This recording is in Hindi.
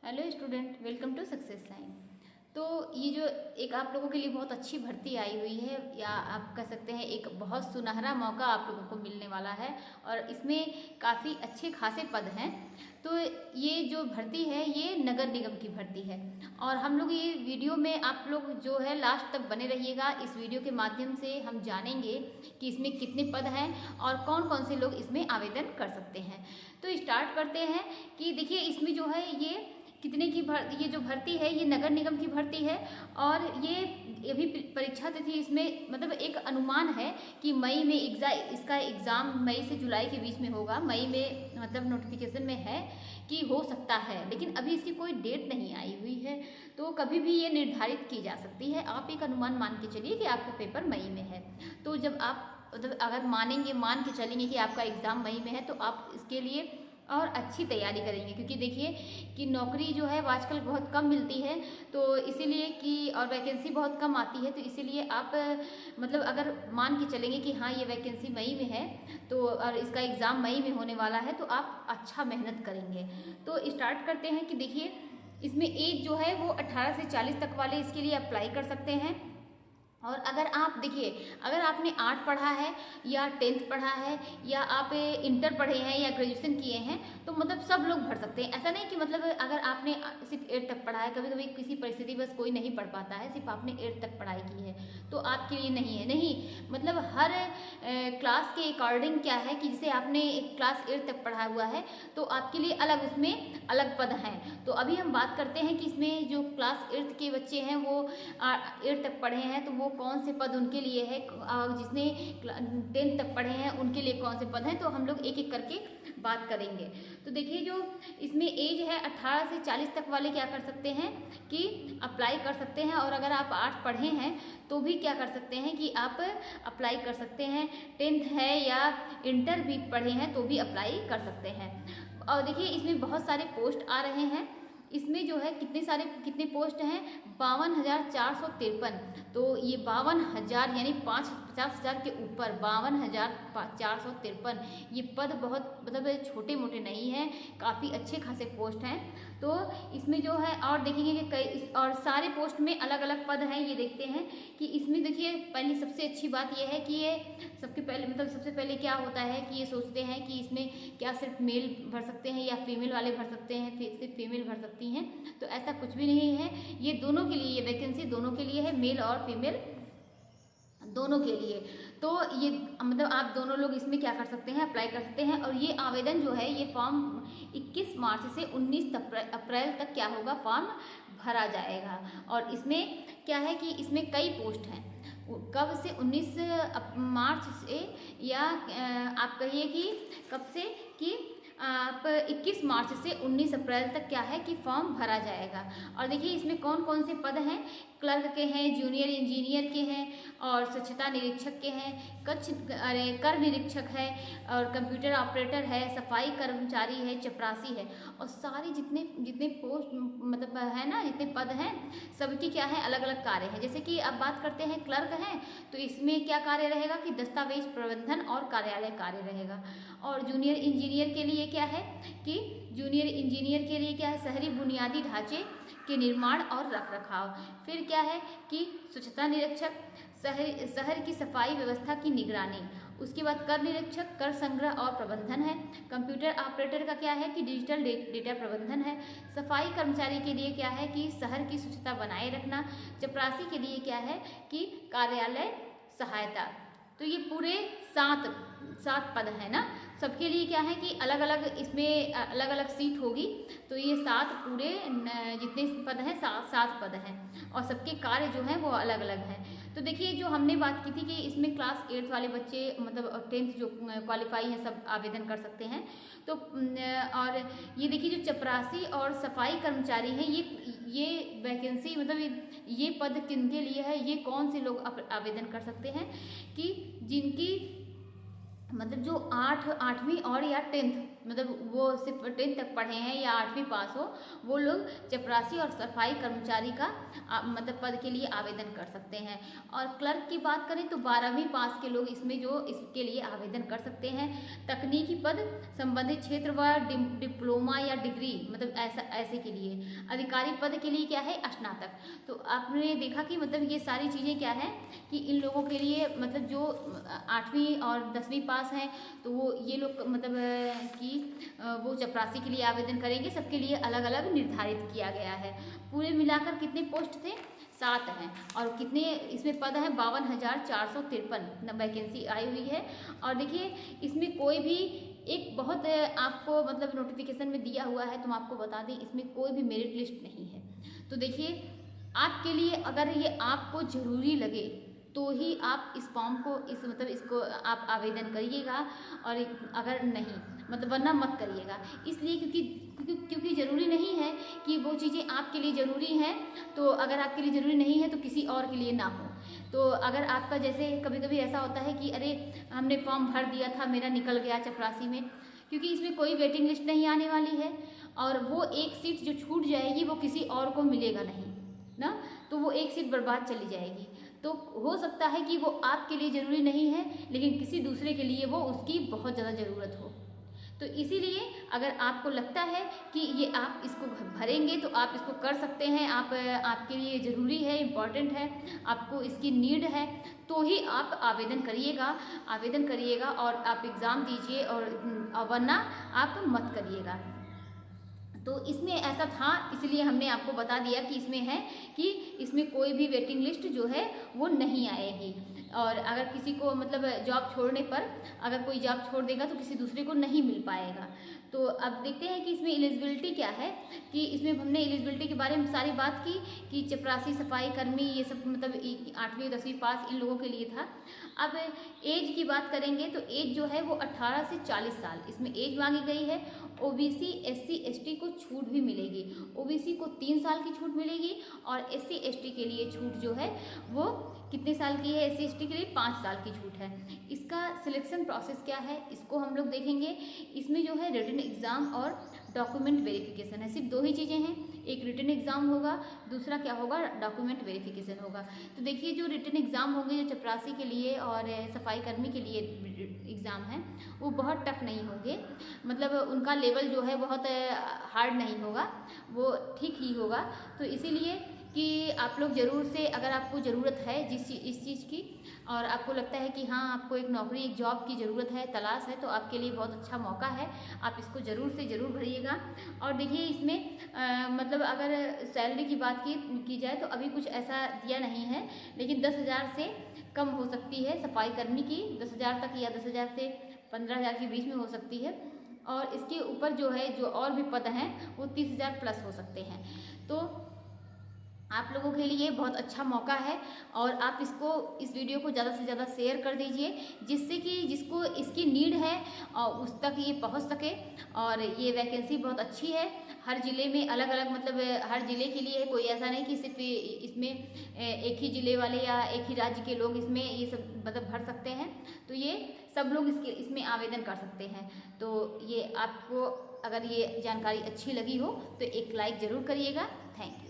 Hello student, welcome to success line. तो ये जो एक आप लोगों के लिए बहुत अच्छी भर्ती आई हुई है, या आप कह सकते हैं एक बहुत सुनहरा मौका आप लोगों को मिलने वाला है, और इसमें काफ़ी अच्छे खासे पद हैं। तो ये जो भर्ती है ये नगर निगम की भर्ती है, और हम लोग ये वीडियो में आप लोग जो है लास्ट तक बने रहिएगा। इस वीडियो के माध्यम से हम जानेंगे कि इसमें कितने पद हैं और कौन कौन से लोग इसमें आवेदन कर सकते हैं। तो स्टार्ट करते हैं कि देखिए इसमें जो है ये कितने की ये जो भर्ती है ये नगर निगम की भर्ती है, और ये अभी परीक्षा तिथि इसमें मतलब एक अनुमान है कि मई में इसका एग्ज़ाम मई से जुलाई के बीच में होगा। मई में मतलब नोटिफिकेशन में है कि हो सकता है, लेकिन अभी इसकी कोई डेट नहीं आई हुई है, तो कभी भी ये निर्धारित की जा सकती है। आप एक अनुमान मान के चलिए कि आपका पेपर मई में है, तो जब आप मतलब अगर मान के चलेंगे कि आपका एग्ज़ाम मई में है, तो आप इसके लिए और अच्छी तैयारी करेंगे, क्योंकि देखिए कि नौकरी जो है वो आजकल बहुत कम मिलती है, तो इसीलिए कि और वैकेंसी बहुत कम आती है, तो इसीलिए आप मतलब अगर मान के चलेंगे कि हाँ ये वैकेंसी मई में है तो और इसका एग्ज़ाम मई में होने वाला है, तो आप अच्छा मेहनत करेंगे। तो स्टार्ट करते हैं कि देखिए इसमें एज जो है वो 18 से 40 तक वाले इसके लिए अप्लाई कर सकते हैं। और अगर आप देखिए अगर आपने 8 पढ़ा है या 10th पढ़ा है या आप इंटर पढ़े हैं या ग्रेजुएशन किए हैं, तो मतलब सब लोग भर सकते हैं। ऐसा नहीं कि मतलब अगर आपने सिर्फ 8 तक पढ़ा है, कभी कभी किसी परिस्थिति बस कोई नहीं पढ़ पाता है, सिर्फ आपने 8 तक पढ़ाई की है तो आपके लिए नहीं है। नहीं, मतलब हर क्लास के अकॉर्डिंग क्या है कि जैसे आपने एक क्लास 8 तक पढ़ा हुआ है तो आपके लिए अलग उसमें अलग पद हैं। तो अभी हम बात करते हैं कि इसमें जो क्लास 8 के बच्चे हैं वो 8 तक पढ़े हैं, तो वो कौन से पद उनके लिए है, जिसने 10th तक पढ़े हैं उनके लिए कौन से पद हैं, तो हम लोग एक एक करके बात करेंगे। तो देखिए जो इसमें एज है 18 से 40 तक वाले क्या कर सकते हैं कि अप्लाई कर सकते हैं, और अगर आप 8 पढ़े हैं तो भी क्या कर सकते हैं कि आप अप्लाई कर सकते हैं। 10th है या इंटर भी पढ़े हैं तो भी अप्लाई कर सकते हैं। और देखिए इसमें बहुत सारे पोस्ट आ रहे हैं। इसमें जो है कितने पोस्ट हैं, 52,453। तो ये 52,000 यानी 50,000 के ऊपर 52,453 ये पद बहुत मतलब छोटे मोटे नहीं हैं, काफ़ी अच्छे खासे पोस्ट हैं। तो इसमें जो है और देखेंगे कि कई और सारे पोस्ट में अलग अलग पद हैं। ये देखते हैं कि इसमें देखिए पहली सबसे अच्छी बात यह है कि ये सबसे पहले क्या होता है कि ये सोचते हैं कि इसमें क्या सिर्फ मेल भर सकते हैं या फीमेल वाले भर सकते हैं, सिर्फ फीमेल भर सकती हैं, तो ऐसा कुछ भी नहीं है। ये दोनों के लिए, ये वैकेंसी दोनों के लिए है, मेल और फीमेल दोनों के लिए। तो ये मतलब आप दोनों लोग इसमें क्या कर सकते हैं, अप्लाई कर सकते हैं। और ये आवेदन जो है ये फॉर्म 21 मार्च से 19 अप्रैल तक क्या होगा, फॉर्म भरा जाएगा। और इसमें क्या है कि इसमें कई पोस्ट हैं, कब से 19 मार्च से या आप कहिए कि कब से कि आप 21 मार्च से 19 अप्रैल तक क्या है कि फॉर्म भरा जाएगा। और देखिए इसमें कौन कौन से पद हैं, क्लर्क के हैं, जूनियर इंजीनियर के हैं, और स्वच्छता निरीक्षक के हैं, कर निरीक्षक है, और कंप्यूटर ऑपरेटर है, सफाई कर्मचारी है, चपरासी है। और सारी जितने जितने पोस्ट मतलब है ना, जितने पद हैं सबकी क्या है अलग अलग कार्य हैं। जैसे कि अब बात करते हैं क्लर्क हैं, तो इसमें क्या कार्य रहेगा कि दस्तावेज प्रबंधन और कार्यालय कार्य रहेगा। और जूनियर इंजीनियर के लिए क्या है कि जूनियर इंजीनियर के लिए क्या है, शहरी बुनियादी ढांचे के निर्माण और रखरखाव। फिर क्या है कि स्वच्छता निरीक्षक, शहर की सफाई व्यवस्था की निगरानी। उसके बाद कर निरीक्षक, कर संग्रह और प्रबंधन है। कंप्यूटर ऑपरेटर का क्या है कि डिजिटल डेटा प्रबंधन है। सफाई कर्मचारी के लिए क्या है कि शहर की स्वच्छता बनाए रखना। चपरासी के लिए क्या है कि कार्यालय सहायता। तो ये पूरे सात पद है ना, सबके लिए क्या है कि अलग अलग इसमें अलग अलग सीट होगी। तो ये 7 पूरे जितने पद हैं 7 पद हैं, और सबके कार्य जो हैं वो अलग अलग हैं। तो देखिए जो हमने बात की थी कि इसमें क्लास 8 वाले बच्चे मतलब 10th जो क्वालिफाई हैं सब आवेदन कर सकते हैं। तो और ये देखिए जो चपरासी और सफाई कर्मचारी हैं ये वैकेंसी मतलब ये पद किनके लिए है, ये कौन से लोग आवेदन कर सकते हैं कि जिनकी मतलब जो 8वीं और या 10th मतलब वो सिर्फ 10th तक पढ़े हैं या 8वीं पास हो, वो लोग चपरासी और सफाई कर्मचारी का मतलब पद के लिए आवेदन कर सकते हैं। और क्लर्क की बात करें तो 12वीं पास के लोग इसमें जो इसके लिए आवेदन कर सकते हैं। तकनीकी पद संबंधित क्षेत्र व डिप्लोमा या डिग्री मतलब ऐसे के लिए। अधिकारी पद के लिए क्या है, स्नातक। तो आपने देखा कि मतलब ये सारी चीज़ें क्या है कि इन लोगों के लिए मतलब जो 8वीं और 10वीं पास हैं तो वो ये लोग मतलब कि वो चपरासी के लिए आवेदन करेंगे। सबके लिए अलग अलग निर्धारित किया गया है। पूरे मिलाकर कितने पोस्ट थे, 7 हैं। और कितने इसमें पद हैं, 52,453 वैकेंसी आई हुई है। और देखिए इसमें कोई भी एक बहुत आपको मतलब नोटिफिकेशन में दिया हुआ है, तो हम आपको बता दें इसमें कोई भी मेरिट लिस्ट नहीं है। तो देखिए आपके लिए अगर ये आपको ज़रूरी लगे तो ही आप इस फॉर्म को इसको आप आवेदन करिएगा, और अगर नहीं मतलब वरना मत करिएगा। इसलिए क्योंकि ज़रूरी नहीं है कि वो चीज़ें आपके लिए ज़रूरी हैं। तो अगर आपके लिए ज़रूरी नहीं है तो किसी और के लिए ना हो। तो अगर आपका जैसे कभी कभी ऐसा होता है कि अरे हमने फॉर्म भर दिया था, मेरा निकल गया चपरासी में, क्योंकि इसमें कोई वेटिंग लिस्ट नहीं आने वाली है, और वो एक सीट जो छूट जाएगी वो किसी और को मिलेगा नहीं ना, तो वो एक सीट बर्बाद चली जाएगी। तो हो सकता है कि वो आपके लिए ज़रूरी नहीं है, लेकिन किसी दूसरे के लिए वो उसकी बहुत ज़्यादा ज़रूरत हो। तो इसीलिए अगर आपको लगता है कि ये आप इसको भरेंगे तो आप इसको कर सकते हैं, आपके लिए ज़रूरी है, इम्पॉर्टेंट है, आपको इसकी नीड है, तो ही आप आवेदन करिएगा और आप एग्ज़ाम दीजिए, और वरना आप मत करिएगा। तो इसमें ऐसा था, इसलिए हमने आपको बता दिया कि इसमें है कि इसमें कोई भी वेटिंग लिस्ट जो है वो नहीं आएगी। और अगर किसी को मतलब जॉब छोड़ने पर अगर कोई जॉब छोड़ देगा तो किसी दूसरे को नहीं मिल पाएगा। तो अब देखते हैं कि इसमें एलिजिबिलिटी क्या है, कि इसमें हमने एलिजिबिलिटी के बारे में सारी बात की कि चपरासी, सफाई कर्मी, ये सब मतलब 8वीं 10वीं पास इन लोगों के लिए था। अब एज की बात करेंगे तो एज जो है वो 18 से 40 साल इसमें एज मांगी गई है। ओबीसी, एससी, एसटी को छूट भी मिलेगी। ओबीसी को 3 साल की छूट मिलेगी, और एससी, एसटी के लिए छूट जो है वो कितने साल की है, एससी, एसटी के लिए 5 साल की छूट है। इसका सिलेक्शन प्रोसेस क्या है इसको हम लोग देखेंगे। इसमें जो है रिटन एग्ज़ाम और डॉक्यूमेंट वेरिफिकेशन है, सिर्फ 2 ही चीज़ें हैं, एक रिटन एग्ज़ाम होगा, दूसरा क्या होगा, डॉक्यूमेंट वेरिफिकेशन होगा। तो देखिए जो रिटन एग्ज़ाम होंगे जो चपरासी के लिए और सफाई कर्मी के लिए एग्ज़ाम है वो बहुत टफ नहीं होंगे, मतलब उनका लेवल जो है बहुत हार्ड नहीं होगा, वो ठीक ही होगा। तो इसीलिए कि आप लोग ज़रूर से, अगर आपको ज़रूरत है इस चीज़ की, और आपको लगता है कि हाँ आपको एक नौकरी, एक जॉब की ज़रूरत है, तलाश है, तो आपके लिए बहुत अच्छा मौका है, आप इसको ज़रूर से ज़रूर भरिएगा। और देखिए इसमें मतलब अगर सैलरी की बात की जाए तो अभी कुछ ऐसा दिया नहीं है, लेकिन 10,000 से कम हो सकती है सफाई कर्मी की, 10,000 तक, या 10,000 से 15,000 के बीच में हो सकती है। और इसके ऊपर जो है जो और भी पद हैं वो 30,000 प्लस हो सकते हैं। तो आप लोगों के लिए बहुत अच्छा मौका है, और आप इस वीडियो को ज़्यादा से ज़्यादा शेयर कर दीजिए, जिससे कि जिसको इसकी नीड है और उस तक ये पहुंच सके। और ये वैकेंसी बहुत अच्छी है, हर ज़िले में अलग अलग, मतलब हर ज़िले के लिए कोई ऐसा नहीं कि सिर्फ इसमें एक ही ज़िले वाले या एक ही राज्य के लोग इसमें ये सब मतलब भर सकते हैं। तो ये सब लोग इसमें आवेदन कर सकते हैं। तो ये आपको अगर ये जानकारी अच्छी लगी हो तो एक लाइक ज़रूर करिएगा। Thank you.